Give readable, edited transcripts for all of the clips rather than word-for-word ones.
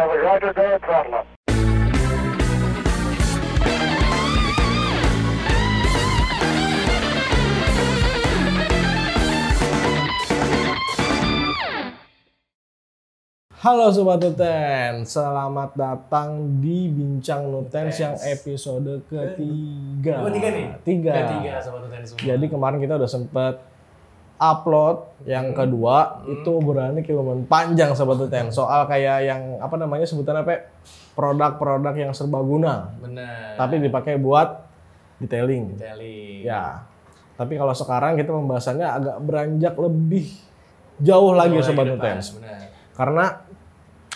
Discovery. Roger, go ahead, throttle up. Halo Sobat Nutens, selamat datang di Bincang Nutens yang episode ketiga. Tiga nih? Tiga Sobat Nutens semua. Jadi kemarin kita udah sempet upload yang kedua, itu berani lumayan panjang Sobat Nutens. Soal kayak yang apa namanya sebutan apa? Produk-produk yang serbaguna. Bener. Tapi dipakai buat detailing. Ya. Tapi kalau sekarang kita pembahasannya agak beranjak lebih jauh lagi Sobat Nutens. Bener. Karena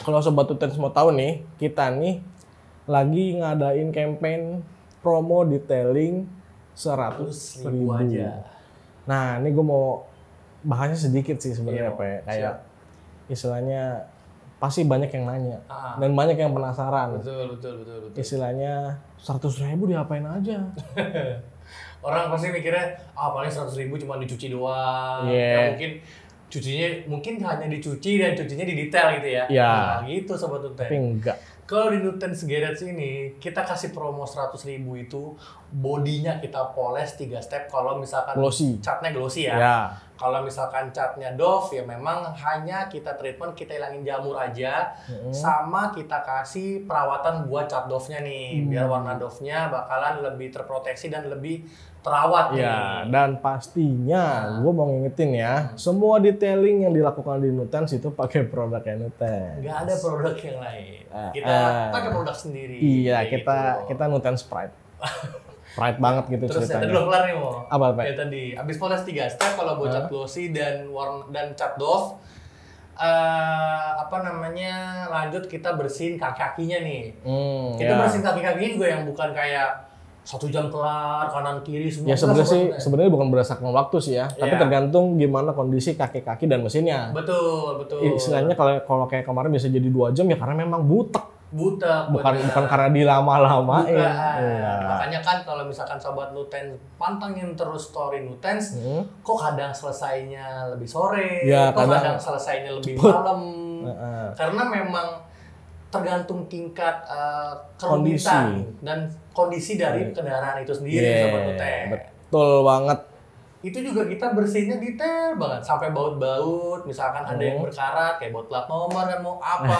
kalau Sobat Nutens mau tahu nih, kita nih lagi ngadain campaign promo detailing 100.000 aja. Nah, ini gue mau bahasnya sedikit sih sebenarnya, Iya, Pak. Kayak istilahnya pasti banyak yang nanya dan banyak yang penasaran. Betul. Istilahnya 100.000 diapain aja? Orang pasti mikirnya, paling 100.000 cuma dicuci doang. Yeah. Ya, cucinya mungkin hanya dicuci dan cucinya di detail gitu ya. Iya. Nah, gitu Sobat Nutens. Tapi enggak. Kalau di Nutens Garage ini, kita kasih promo 100.000 itu, bodinya kita poles 3 step kalau misalkan Glossy. catnya glossy ya. Ya. Kalau misalkan catnya doff, ya memang hanya kita treatment, kita hilangin jamur aja, sama kita kasih perawatan buat cat doffnya nih, biar warna doffnya bakalan lebih terproteksi dan lebih terawat nih. Ya, dan pastinya gue mau ngingetin ya, semua detailing yang dilakukan di Nutens itu pakai produknya Nutens. Nggak ada produk yang lain. Kita pakai produk sendiri. Iya, kayak kita Nutens Pride. Pride banget gitu Terus ceritanya. tadi belum kelar nih, Mo. Apa, Pak? Ya tadi, abis poles 3 step kalau buat cat glossy dan cat doff, lanjut kita bersihin kaki-kakinya nih. Kita bersihin kaki-kakinya juga yang bukan kayak 1 jam kelar, kanan kiri semua. Ya sebenarnya bukan berdasarkan waktu sih ya, tapi tergantung gimana kondisi kaki-kaki dan mesinnya. Betul. Istilahnya kalau kayak kemarin bisa jadi 2 jam ya karena memang butek. Bukan karena dilama-lamain. Makanya kan kalau misalkan Sobat Nutens pantengin terus story Nutens, kok kadang selesainya lebih sore, kok kadang selesainya lebih malam. Karena memang tergantung tingkat kerumitan dan kondisi dari kendaraan itu sendiri, Sobat Nutens. Betul banget. Itu juga kita bersihinnya detail banget, sampai baut-baut, misalkan ada yang berkarat kayak baut plat nomor dan mau apa.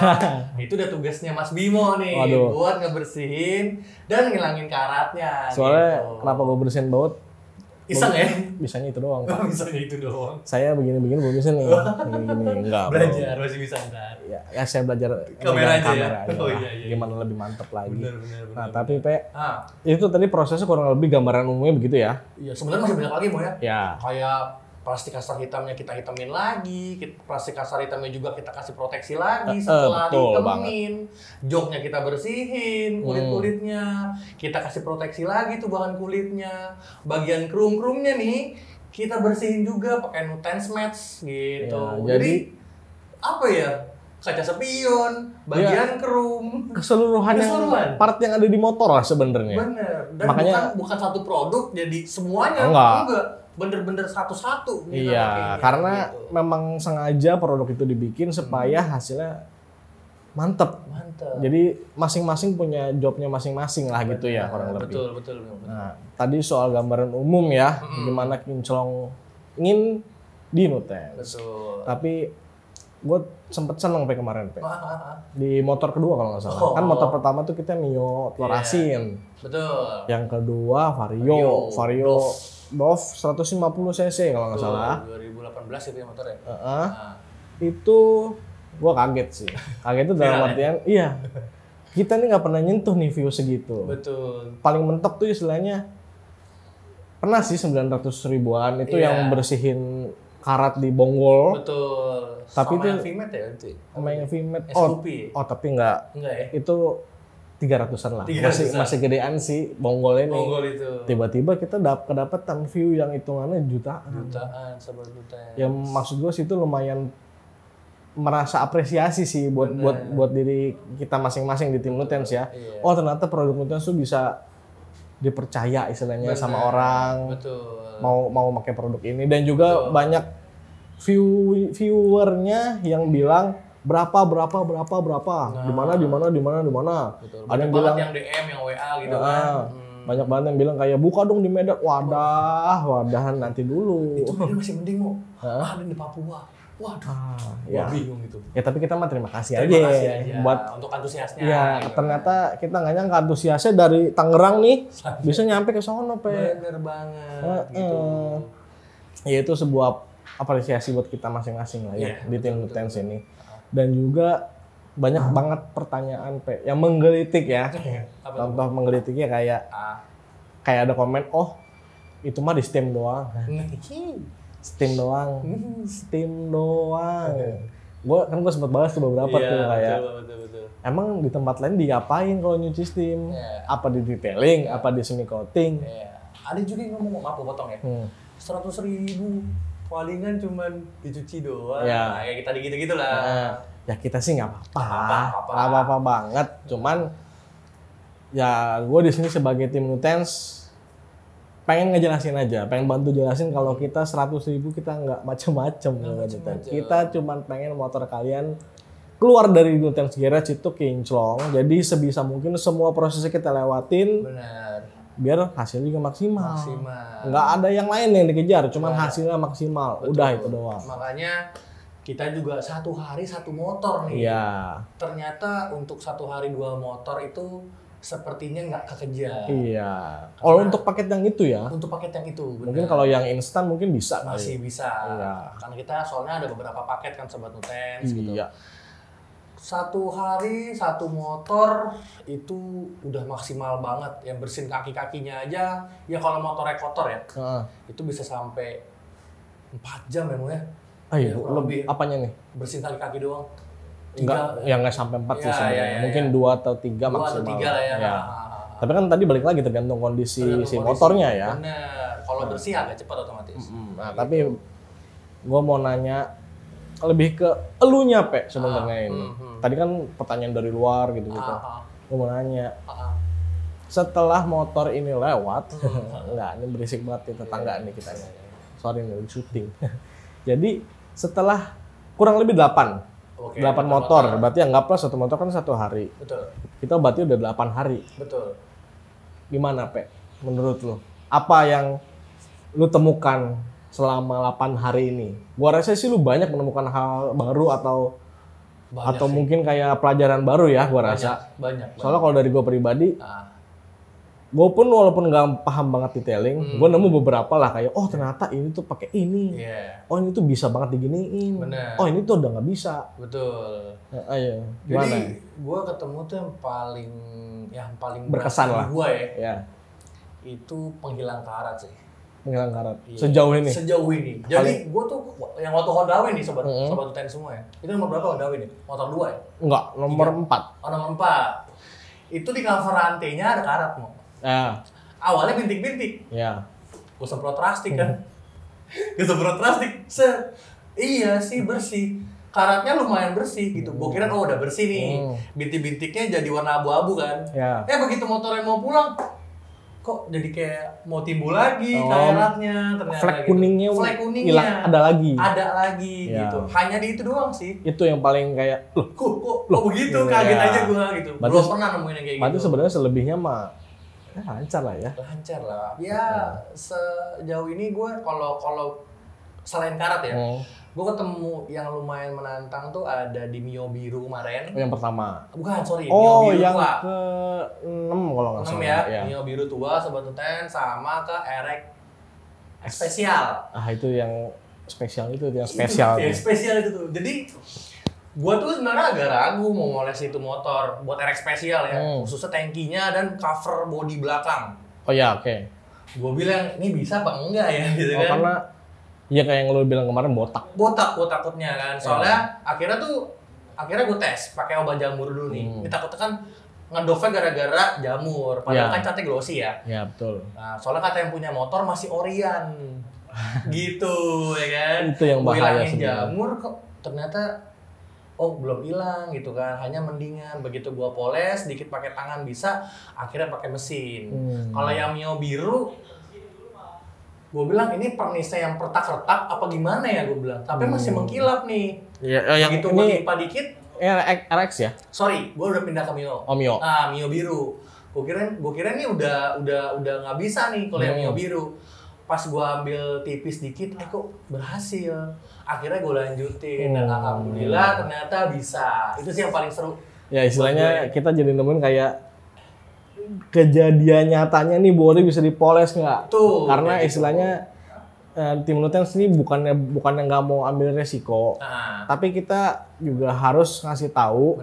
Itu udah tugasnya Mas Bimo nih. Buat ngebersihin dan ngilangin karatnya. Soalnya gitu. Kenapa gue bersihin baut? Iseng ya? Bisanya itu doang. Bisanya itu doang. Saya begini-begini belum bisa nih. Gini-gini enggak. Belajar masih bisa ntar. Ya saya belajar kamera aja. Iya. Gimana lebih mantep lagi. Bener. Nah, tapi itu tadi prosesnya kurang lebih gambaran umumnya begitu ya? Iya, sebenarnya masih banyak lagi, Mo ya. Ya. Kayak plastik kasar hitamnya kita hitamin lagi, plastik kasar hitamnya juga kita kasih proteksi lagi setelah ditemenin. Joknya kita bersihin, kulit-kulitnya, kita kasih proteksi lagi tuh bahan kulitnya. Bagian krum-krumnya nih, kita bersihin juga pakai Nutens Match gitu. Ya, jadi apa ya? Kaca spion, bagian krum, keseluruhan part yang ada di motor lah sebenarnya. Bener. Dan makanya bukan satu produk jadi semuanya. Enggak. Bener-bener satu-satu. Iya, karena memang sengaja produk itu dibikin supaya hasilnya mantep. Jadi masing-masing punya jobnya masing-masing lah gitu ya kurang lebih. Betul. Nah, tadi soal gambaran umum ya, gimana kinclongin di Nutens. Betul. Tapi gue sempet seneng kemarin, di motor kedua kalau nggak salah. Kan motor pertama tuh kita Mio telur asin. Betul. Yang kedua Vario Doff 150 cc kalau nggak salah. 2018 itu ya motor ya? Itu gue kaget sih. Kaget itu dalam artian, iya. Kita nih nggak pernah nyentuh nih view segitu. Betul. Paling mentok tuh istilahnya, pernah sih 900 ribuan. Itu yang bersihin karat di bonggol. Betul. Tapi sama yang VMAT ya itu? Sama yang VMAT. Tapi enggak ya? Itu 300-an lah. Masih gedean sih bonggol ini. Bonggol itu. Tiba-tiba kita kedapatan view yang hitungannya jutaan. Sobat Nutens. Yang maksud gue sih itu lumayan merasa apresiasi sih buat diri kita masing-masing di tim Nutens ya. Oh, ternyata produk Nutens tuh bisa dipercaya istilahnya sama orang. Betul. Mau pakai produk ini, dan juga banyak viewernya yang bilang berapa. Nah. Di mana. Betul. Ada yang Banyak bilang banget yang DM, yang WA gitu kan. banyak banget yang bilang kayak buka dong di Medan. Wadahan nanti dulu. Itu Medan masih mending mau. Ada di Papua. Waduh. Ya. Bingung gitu. Ya tapi kita mah terima kasih Terima aja kasih aja buat untuk antusiasnya. ya gitu. ternyata kita nggak nyangka antusiasnya dari Tangerang nih bisa nyampe ke sono pe. Bener banget gitu. Ya itu sebuah apresiasi buat kita masing-masing lah ya Iya, di tim Nutens ini. Dan juga banyak banget pertanyaan pe yang menggelitik ya. Apa Contoh menggelitiknya kayak ada komen, oh itu mah di Steam doang. Steam doang. Gue sempet bahas tuh beberapa tuh kayak. Betul. Emang di tempat lain diapain kalau nyuci Steam? Yeah. Apa di detailing? Apa di semi coating? Iya. Ada juga yang ngomong, maaf potong ya. 100.000 palingan cuman dicuci doang. Ya. Nah, kayak kita gitu-gitu lah. Ya kita sih nggak Nggak apa-apa banget. Cuman ya gue di sini sebagai tim Nutens pengen ngejelasin aja, pengen bantu jelasin kalau kita 100.000 kita nggak macem-macem. Kita cuman pengen motor kalian keluar dari Nutens Garage itu kinclong. Jadi sebisa mungkin semua prosesnya kita lewatin. Benar. Biar hasilnya juga maksimal. Nggak ada yang lain yang dikejar, cuman hasilnya maksimal. Betul. Udah itu doang. Makanya kita juga 1 hari 1 motor nih. Iya. Ternyata untuk 1 hari 2 motor itu sepertinya nggak kekejar. Iya. Kalau untuk paket yang itu ya. Untuk paket yang itu. Bener. Mungkin kalau yang instan mungkin bisa. Masih bisa. Iya. Karena kita soalnya ada beberapa paket kan Sobat Nutens gitu. Iya. 1 hari 1 motor itu udah maksimal banget. Yang bersihin kaki-kakinya aja. Ya kalau motornya kotor ya. Itu bisa sampai 4 jam ya Mo ya. Iya, lebih apanya nih? Bersihin kaki-kaki doang. Nggak sampai 4 sih sebenarnya. Mungkin 2 atau 3 maksimal. 2 atau 3 lah ya. Tapi kan tadi balik lagi tergantung kondisi si motornya ya. Bener. Kalau bersih agak cepat otomatis. Nah, tapi gue mau nanya lebih ke elunya pe sebenarnya ini. Tadi kan pertanyaan dari luar gitu-gitu. Gue mau nanya. Setelah motor ini lewat, enggak, ini berisik banget ya tetangga nih kita. Sorry nih, syuting. Jadi setelah kurang lebih 8 motor, berarti anggaplah 1 motor kan 1 hari. Betul. Kita berarti udah 8 hari. Betul. Gimana, Pe? Menurut lu? Apa yang lu temukan selama 8 hari ini? Gua rasa sih lu banyak menemukan hal baru atau mungkin kayak pelajaran baru ya, gua rasa. Banyak. Soalnya kalau dari gua pribadi, gue pun walaupun nggak paham banget detailing, gue nemu beberapa lah kayak, oh ternyata ini tuh pakai ini, oh ini tuh bisa banget diginiin, oh ini tuh udah nggak bisa. Betul. Ayo. Jadi gue ketemu tuh yang paling berkesan lah. Gue ya. Itu penghilang karat sih. Penghilang karat. Sejauh ini. Jadi gue tuh yang waktu Honda nih sobat Nutens semua ya. Itu nomor berapa Honda ini? Motor 2 ya? Enggak, nomor 4. Oh nomor 4. Itu di cover rantainya ada karat Mo. Ya. Awalnya bintik-bintik. Ya. Gue semprot plastik kan. Iya sih bersih. Karatnya lumayan bersih gitu. Gue kira udah bersih nih. Bintik-bintiknya jadi warna abu-abu kan. Ya. Begitu motornya mau pulang, kok jadi kayak mau timbul lagi karatnya. Ternyata flag kuningnya hilang, ada lagi ya. Gitu. Hanya di itu doang sih. Itu yang paling kayak kok begitu kaget aja gue gitu. Belum pernah nemuin yang kayak gitu. Berarti sebenarnya selebihnya mah lancar lah ya. Ya, sejauh ini gue kalau selain karat ya, gue ketemu yang lumayan menantang tuh ada di Mio Biru kemarin. Yang pertama. Bukan, sorry. Mio Biru yang tua. ke-6 kalau nggak salah. 6 ya. Mio Biru tua Sobat Nutens sama ke RX spesial. Itu yang spesial itu yang spesial. Yang spesial itu tuh. Jadi gua tuh sebenarnya agak ragu mau ngoles itu motor buat RX spesial ya, khususnya tangkinya dan cover bodi belakang. Oh ya, oke. Gua bilang ini bisa apa enggak ya gitu kan. Karena ya kayak yang lu bilang kemarin botak gua takutnya kan. Soalnya akhirnya gua tes pakai obat jamur dulu nih. Ini takutnya kan ngedofnya gara-gara jamur. Padahal kan catnya glossy ya. Ya, betul. Nah, soalnya kata yang punya motor masih Orion. Gitu ya kan. Itu yang bahaya sebenarnya. Jamur kok ternyata belum hilang gitu kan, hanya mendingan begitu gua poles dikit pakai tangan bisa, akhirnya pakai mesin. Kalau yang Mio Biru gua bilang ini pernisnya yang retak-retak apa gimana ya gua bilang, tapi masih mengkilap nih. Ya, yang begitu ini gua timpa dikit RX ya? Sorry, gue udah pindah ke Mio. Oh, Mio. Ah, Mio biru. Gue kira nih udah nggak bisa nih kalau yang Mio biru. Pas gue ambil tipis dikit, kok berhasil. Akhirnya gue lanjutin dan alhamdulillah ternyata bisa. Itu sih yang paling seru. Ya istilahnya kita jadi nemuin kayak kejadian nyatanya nih body bisa dipoles nggak? Tuh. Karena istilahnya tim Nutens ini bukannya nggak mau ambil resiko, tapi kita juga harus ngasih tahu,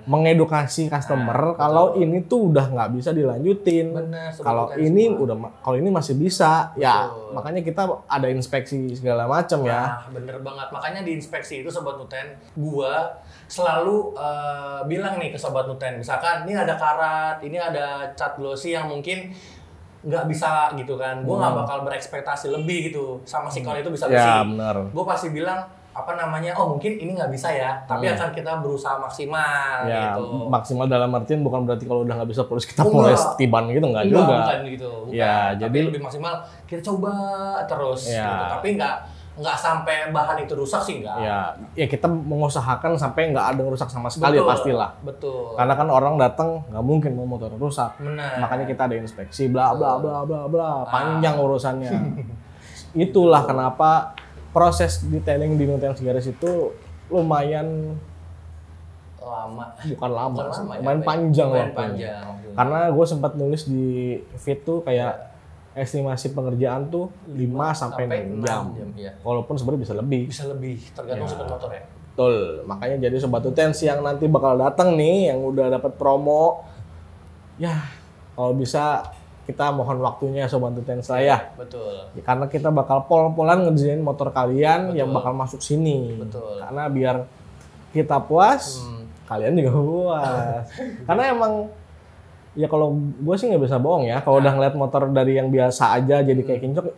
mengedukasi customer kalau ini tuh udah nggak bisa dilanjutin. Kalau ini masih bisa, ya makanya kita ada inspeksi segala macam ya. Bener banget, makanya di inspeksi itu Sobat Nuten, gua selalu bilang nih ke Sobat Nuten, misalkan ini ada karat, ini ada cat glossy yang mungkin nggak bisa gitu kan, gue nggak bakal berekspektasi lebih gitu sama si kawan itu bisa bersih. Ya, benar. Gue pasti bilang mungkin ini nggak bisa ya, tapi akan kita berusaha maksimal ya, gitu. Maksimal dalam artian bukan berarti kalau udah nggak bisa polis kita polis tiban gitu nggak juga. Bukan gitu. Bukan. Ya, tapi jadi lebih maksimal kita coba terus. Ya. Gitu. Tapi nggak sampai bahan itu rusak sih nggak. Ya kita mengusahakan sampai nggak ada rusak sama sekali. Betul, pastilah. Betul. Karena kan orang datang nggak mungkin mau motor rusak. Benar. Makanya kita ada inspeksi bla bla bla bla bla, panjang urusannya. Itulah kenapa proses detailing di Nutens Garis itu lumayan lama. Bukan lama, lumayan panjang waktunya. Karena gue sempat nulis di feed tuh kayak estimasi pengerjaan tuh 5 sampai 6 jam. Ya. Walaupun sebenarnya bisa lebih. Bisa lebih, tergantung supir motor ya. Betul. Makanya jadi Sobat Nutens yang nanti bakal datang nih, yang udah dapat promo, ya kalau bisa kita mohon waktunya Sobat Nutens lah ya. Betul. Ya, karena kita bakal pol-polan ngerjain motor kalian yang bakal masuk sini. Betul. Karena biar kita puas, kalian juga puas. Karena emang ya kalau gue sih nggak bisa bohong ya, kalau udah ngeliat motor dari yang biasa aja jadi kayak kinclong,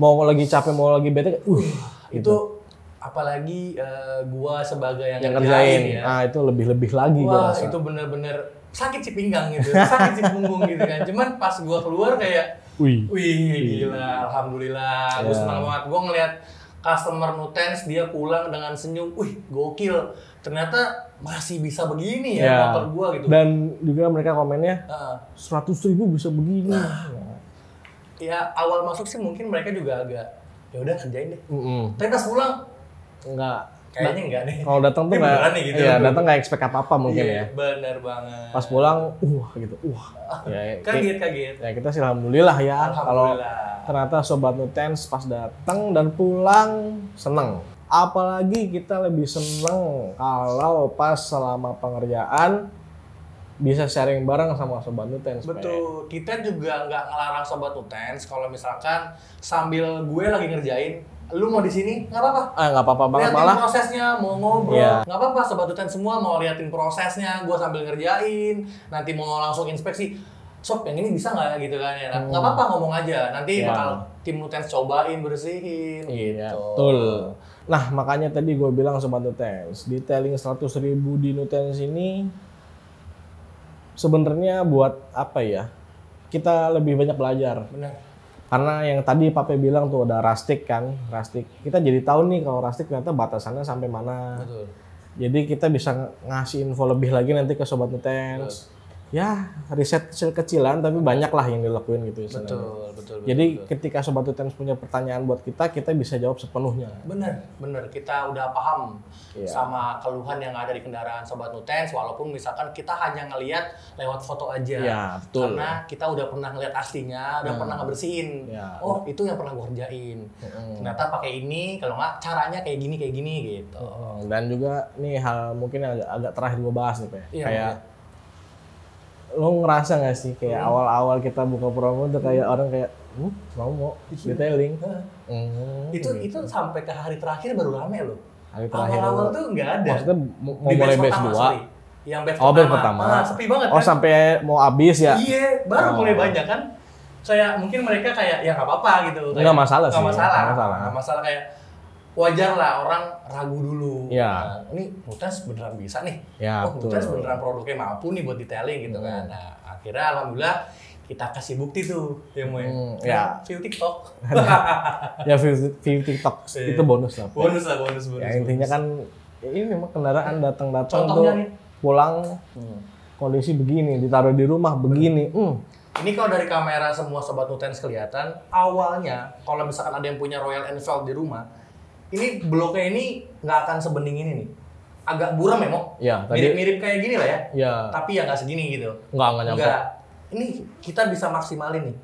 mau lagi capek mau lagi bete, itu apalagi gue sebagai yang ngerjain ya. Nah itu lebih lagi gue rasa. Itu bener-bener sakit sih pinggang gitu, sakit sih punggung gitu kan. Cuman pas gue keluar kayak, wih gila, alhamdulillah, gue senang banget. Gue ngeliat customer Nutens dia pulang dengan senyum, gokil. Ternyata masih bisa begini ya motor gua gitu. Dan juga mereka komennya 100.000 bisa begini. Ya awal masuk sih mungkin mereka juga agak ya udah kerjain deh. Tapi pas pulang enggak. Kayaknya enggak nih. Kalau datang tuh enggak gitu. Iya, datang enggak expect apa-apa mungkin ya. Benar banget. Pas pulang gitu. Ya, kaget. Ya kita sih alhamdulillah ya kalau ternyata Sobat Nutens pas datang dan pulang seneng. Apalagi kita lebih seneng kalau pas selama pengerjaan bisa sharing bareng sama Sobat Nutens. Betul, kita juga nggak ngelarang Sobat Nutens kalau misalkan sambil gue lagi ngerjain, lu mau di sini nggak apa-apa. Nggak apa-apa banget liatin malah. Prosesnya, mau ngobrol, nggak apa-apa. Sobat Nutens semua mau liatin prosesnya, gue sambil ngerjain, nanti mau langsung inspeksi. Sob, yang ini bisa nggak gitu kan ya? Nggak apa-apa ngomong aja, nanti bakal tim Nutens cobain bersihin. Iya, betul. Nah makanya tadi gue bilang Sobat Nutens, detailing 100.000 di Nutens ini sebenarnya buat apa ya? Kita lebih banyak belajar. Benar. Karena yang tadi Pape bilang tuh ada rustic kan, rustic. Kita jadi tahu nih kalau rustic ternyata batasannya sampai mana. Betul. Jadi kita bisa ngasih info lebih lagi nanti ke Sobat Nutens. Ya riset kecil-kecilan tapi banyak lah yang dilakuin gitu. Betul. Jadi ketika Sobat Nutens punya pertanyaan buat kita bisa jawab sepenuhnya. Bener. Kita udah paham sama keluhan yang ada di kendaraan Sobat Nutens, walaupun misalkan kita hanya ngelihat lewat foto aja. Ya, betul. Karena kita udah pernah ngelihat aslinya, udah pernah ngebersihin. Ya. Oh itu yang pernah gue kerjain. Ternyata pakai ini, kalau nggak caranya kayak gini gitu. Dan juga nih hal mungkin yang agak terakhir gue bahas nih Pak. Kayak lo ngerasa nggak sih kayak awal-awal kita buka promo tuh kayak orang kayak mau detailing. Itu sampai ke hari terakhir baru rame loh. Hari terakhir awal-awal tuh nggak ada. Maksudnya mau mulai batch 2. Yang batch pertama. Sepi banget kan. Sampai mau habis ya. Iya, baru mulai banyak kan. Kayak mungkin mereka kayak ya nggak apa-apa gitu. Nggak masalah sih. Nggak masalah kayak wajar lah orang ragu dulu. Ya. Nah, ini Nutens beneran bisa nih. Ya, Nutens beneran produknya mampu nih buat detailing gitu kan. Nah, akhirnya alhamdulillah kita kasih bukti tuh ya Moy. View TikTok. Ya view TikTok itu bonus lah. Bonus. Ya intinya kan ini memang kendaraan datang-datang Contohnya tuh nih. pulang kondisi begini, ditaruh di rumah begini. Ini kalau dari kamera semua Sobat Nutens kelihatan, awalnya kalau misalkan ada yang punya Royal Enfield di rumah, ini bloknya ini nggak akan sebening ini nih. Agak buram ya, Mo? Ya, tadi Mirip-mirip kayak gini lah ya. ya Tapi ya nggak segini gitu. nggak nyampe. Enggak. Ini kita bisa maksimalin nih.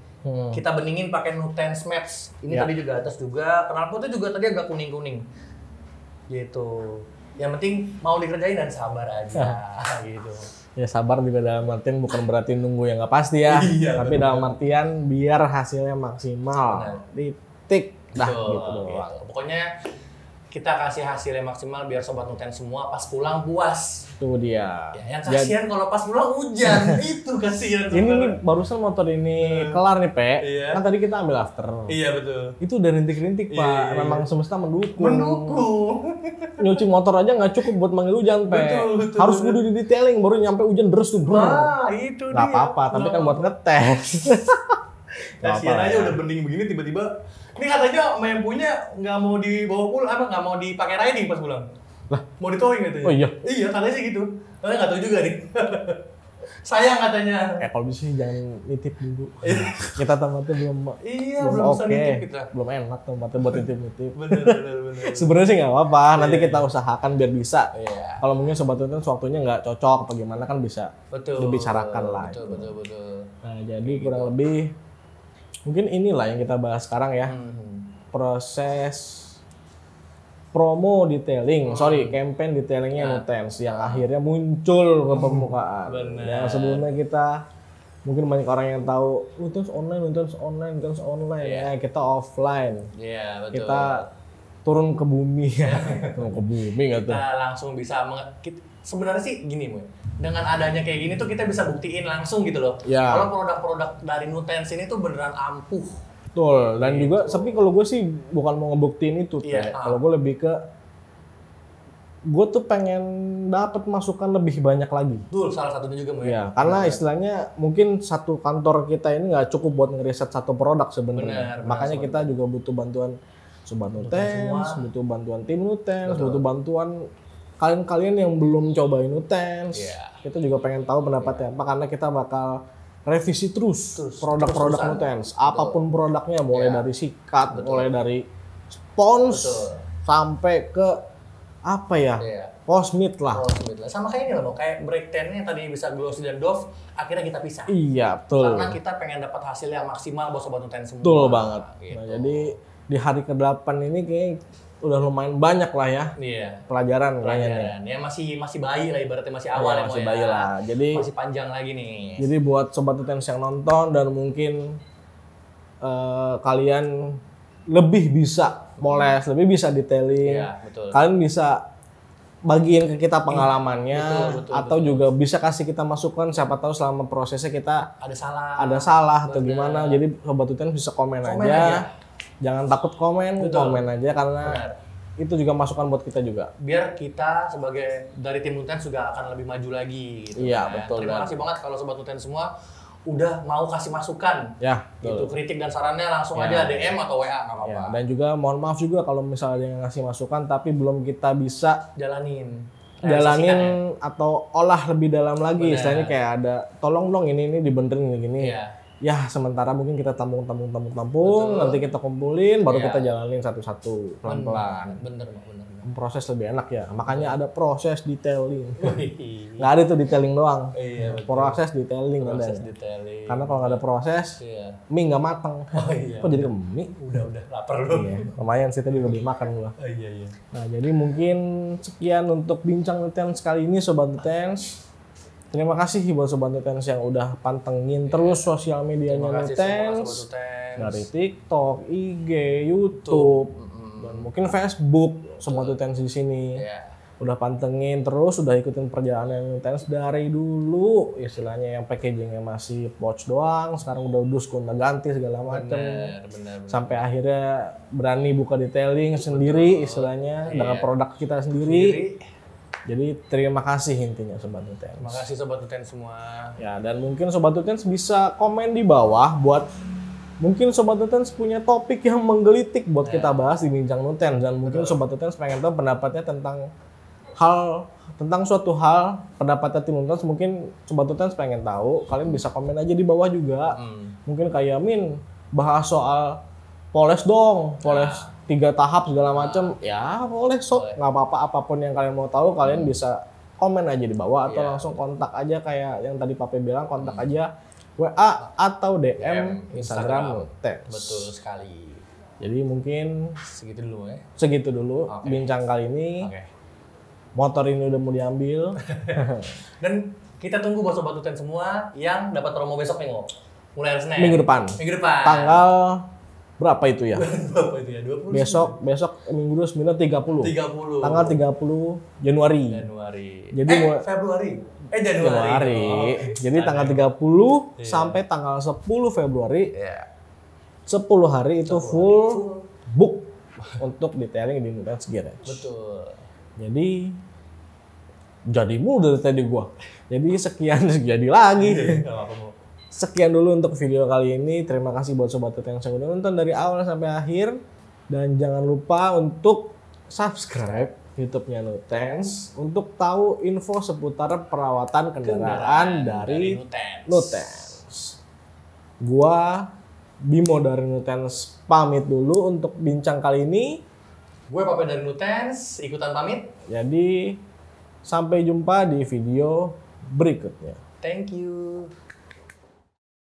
Kita beningin pakai Nutens Maps. Ini Ya. tadi juga atas juga. Knalpotnya juga tadi agak kuning-kuning. Gitu. Yang penting mau dikerjain dan sabar aja. Gitu. Ya sabar juga dalam artian bukan berarti nunggu yang nggak pasti ya. Iya, Tapi betul. dalam artian biar hasilnya maksimal. Benar. Titik. Dah Betul, gitu doang. gitu. Pokoknya kita kasih hasil yang maksimal biar Sobat Nutens semua pas pulang puas. Itu dia. Ya, yang kasihan kalau pas pulang hujan. Itu kasihan. Ini nih barusan motor ini kelar nih, Pe. Iya. Kan tadi kita ambil after. Iya betul. Itu udah rintik-rintik, Pak. Iya, iya. Memang semesta mendukung. Mendukung. Nyuci motor aja nggak cukup buat manggil hujan, Pe. Betul, Harus betul. kudu di detailing baru nyampe hujan deres tuh, bro. Wah, itu dia. Nggak apa-apa, tapi kan buat ngetes. Nggak Kasihan apa-apa aja ya. udah bening begini tiba-tiba. Ini katanya sama yang punya nggak mau dibawa pulang, apa nggak mau dipakai riding pas pulang. Lah? Mau ditowing katanya. Oh iya? Iya, katanya sih gitu. Tapi nggak tahu juga nih. Sayang katanya. Kalau bisa sih jangan nitip dulu. Kita tempatnya belum Iya, belum belum bisa oke, nitip kita. belum enak tempatnya buat nitip-nitip. Bener. Sebenarnya sih nggak apa-apa, nanti kita usahakan biar bisa. Iya. Kalau mungkin sobat Nutens waktunya nggak cocok, apa gimana kan bisa Betul. dibicarakan lah. Betul. Nah, jadi kurang lebih mungkin inilah yang kita bahas sekarang ya, proses promo detailing, campaign detailingnya Nutens yang akhirnya muncul ke permukaan. Benar. Yang sebelumnya kita mungkin banyak orang yang tahu Nutens online, ya kita offline. Iya, betul. Kita turun ke bumi ya. Turun ke bumi nggak tuh? Kita langsung bisa sebenarnya sih gini, Mu. Dengan adanya kayak gini tuh kita bisa buktiin langsung gitu loh. Ya. Kalau produk-produk dari Nutens ini tuh beneran ampuh. Betul, dan juga tapi kalau gue sih bukan mau ngebuktiin itu, Iya. Kalau gue lebih ke gue tuh pengen dapat masukan lebih banyak lagi. Betul, salah satunya juga, Mu. Ya, karena istilahnya mungkin satu kantor kita ini nggak cukup buat ngeriset satu produk sebenarnya. Benar, Makanya benar, kita juga butuh bantuan sobat Nutens, semua. butuh bantuan tim Nutens, Betul. butuh bantuan kalian-kalian yang belum cobain Nutens. Iya. Kita juga pengen tahu pendapatnya apa, karena kita bakal revisi terus produk-produk terus-terusan. Nutens. Apapun produknya, mulai Iya. dari sikat, mulai dari spons Betul. sampai ke apa ya? Iya. Cosmit lah. Oh, sebetulnya. Sama kayak ini loh, Mo. Kayak break 10 yang tadi bisa glossy dan doff, akhirnya kita pisah. Iya, betul. Karena kita pengen dapat hasil yang maksimal buat sobat Nutens semua. Betul banget. Gitu. Nah, jadi di hari ke-8 ini kayak udah lumayan banyak lah ya Iya. pelajaran kayaknya nih. Pelajaran. Ya masih bayi lah ibaratnya, masih awal Iya, ya, Mo, masih ya. bayi lah. Jadi Masih panjang lagi nih. jadi buat sobat Nutens yang nonton dan mungkin kalian lebih bisa moles, lebih bisa detailing. Iya, betul. Kalian bisa bagiin ke kita pengalamannya, Betul, atau juga bisa kasih kita masukan, siapa tahu selama prosesnya kita Ada salah. atau Bener. gimana. Jadi sobat Nutens bisa komen Komen aja. aja. Jangan takut komen, Betul. komen aja karena Benar. itu juga masukan buat kita juga. Biar kita sebagai dari tim Nutens juga akan lebih maju lagi gitu. Iya, kan. betul, Terima dan- kasih banget kalau sobat Nutens semua udah mau kasih masukan. Ya, Gitu, betul. kritik dan sarannya langsung Ya. aja DM atau WA nggak apa-apa. Ya, dan juga mohon maaf juga kalau misalnya ada yang ngasih masukan tapi belum kita bisa Jalanin jalanin atau olah lebih dalam lagi. Benar. Istilahnya kayak ada tolong dong ini dibenerin gini. Iya. Ya sementara mungkin kita tampung, Betul. nanti kita kumpulin, baru Iya. kita jalanin satu-satu pelan-pelan. Bener. Proses lebih enak ya, makanya ada proses detailing. Iya, Nggak ada tuh detailing doang, Iya, betul. proses detailing ada. Proses detailing. Karena kalau nggak ada proses, Iya. mie nggak mateng. Oh iya. Kok jadi ke mie? Udah lapar lu. Iya, lumayan sih tadi lebih makan gua. Oh, iya. Nah, jadi mungkin sekian untuk bincang Nutens kali ini Sobat Nutens. Terima kasih buat Sobat Nutens yang udah pantengin terus sosial medianya Terima kasih semua Nutens. sobat Nutens. Dari TikTok, IG, YouTube, dan mungkin Facebook Sobat Nutens di sini. Iya. Udah pantengin terus, udah ikutin perjalanan Nutens dari dulu. Istilahnya yang packagingnya masih pouch doang, sekarang udah dus, udah ganti segala macam. Benar. Sampai akhirnya berani buka detailing sendiri istilahnya dengan produk kita sendiri. Jadi terima kasih intinya Sobat Nutens. Terima kasih sobat Nutens semua. Ya, dan mungkin Sobat Nutens bisa komen di bawah buat mungkin Sobat Nutens punya topik yang menggelitik buat kita bahas di Bincang Nutens, dan mungkin Sobat Nutens pengen tahu pendapatnya tentang tentang suatu hal pendapatnya tim Nutens, mungkin Sobat Nutens pengen tahu, kalian bisa komen aja di bawah juga. Mungkin kayak Min bahas soal poles dong, poles 3 tahap segala macam, ya boleh sok, nggak apa-apa, apapun yang kalian mau tahu kalian bisa komen aja di bawah atau langsung kontak aja kayak yang tadi Pape bilang, kontak aja WA atau DM Instagram Nutens. Betul sekali. Jadi mungkin segitu dulu ya. Segitu dulu bincang kali ini. Motor ini udah mau diambil. Dan kita tunggu buat Sobat Nutens semua yang dapat promo besok nih, mulai hari Senin. Minggu depan. Tanggal berapa itu ya? Berapa itu ya? 20. Besok minggu 9 30. Tanggal 30 Januari. Jadi Februari. Januari. Jadi tanggal 30 sampai tanggal 10 Februari. 10 hari itu full book untuk detailing di Nutens Garage. Betul. Jadi mudah tadi gua. Jadi sekian jadi lagi. Sekian dulu untuk video kali ini. Terima kasih buat Sobat Nutens yang udah nonton dari awal sampai akhir. Dan jangan lupa untuk subscribe YouTube-nya Nutens untuk tahu info seputar perawatan kendaraan dari Nutens. Gua Bimo dari Nutens pamit dulu untuk bincang kali ini. Gue Pape dari Nutens ikutan pamit. Jadi sampai jumpa di video berikutnya. Thank you.